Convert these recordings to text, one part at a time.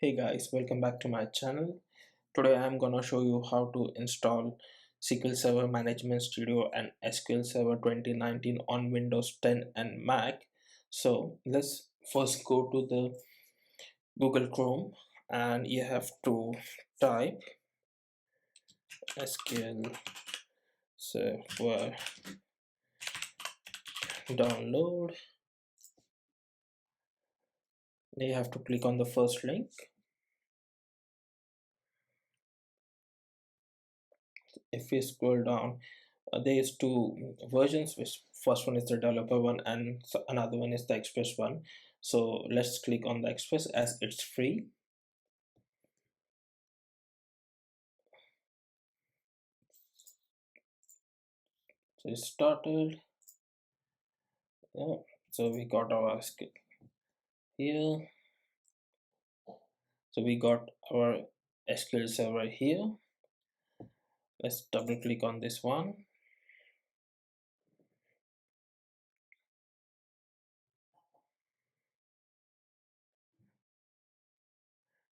Hey guys, welcome back to my channel. Today I'm gonna show you how to install SQL Server Management Studio and SQL Server 2019 on Windows 10 and Mac. So let's first go to the Google Chrome and you have to type SQL Server download. Then you have to click on the first link. If you scroll down, there is two versions, which first one is the developer one and another one is the express one. So let's click on the express as it's free. So it started. Yeah, so we got our skill here. So we got our SQL server here. Let's double click on this one.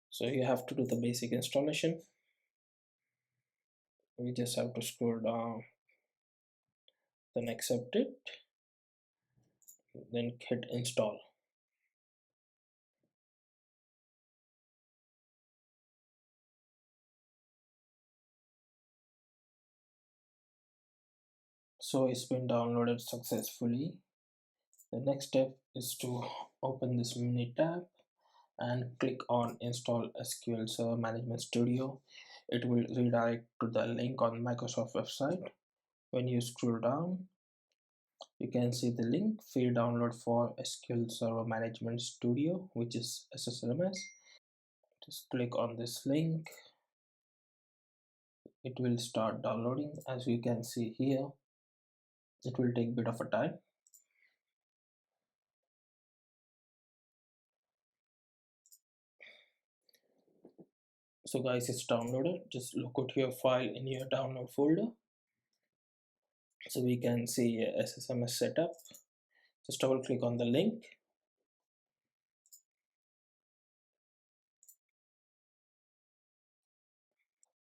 So you have to do the basic installation. We just have to scroll down, then accept it, then hit install. So it's been downloaded successfully. The next step is to open this mini tab and click on install SQL Server Management Studio. It will redirect to the link on Microsoft website. When you scroll down, you can see the link free download for SQL Server Management Studio, which is SSMS. Just click on this link. It will start downloading. As you can see here, it will take a bit of a time. So guys, it's downloaded. Just look at your file in your download folder. So we can see SSMS setup. Just double click on the link.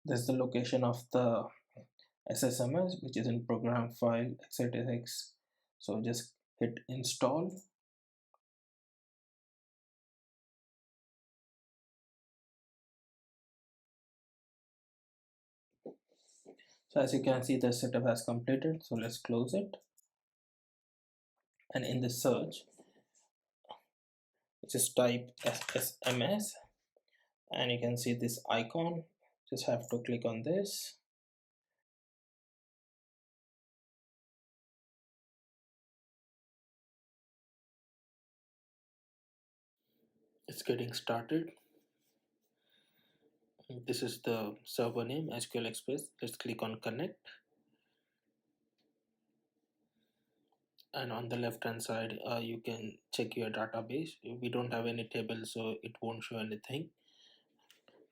There's the location of the SSMS, which is in program file x86. So just hit install. So as you can see, the setup has completed. So let's close it. And in the search, just type SSMS and you can see this icon. Just have to click on this. It's getting started. This is the server name, SQL Express. Let's click on connect. And on the left hand side, you can check your database. We don't have any table, so it won't show anything.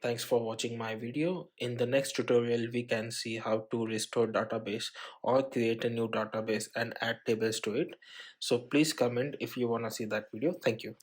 Thanks for watching my video. In the next tutorial, we can see how to restore database or create a new database and add tables to it. So please comment if you want to see that video. Thank you.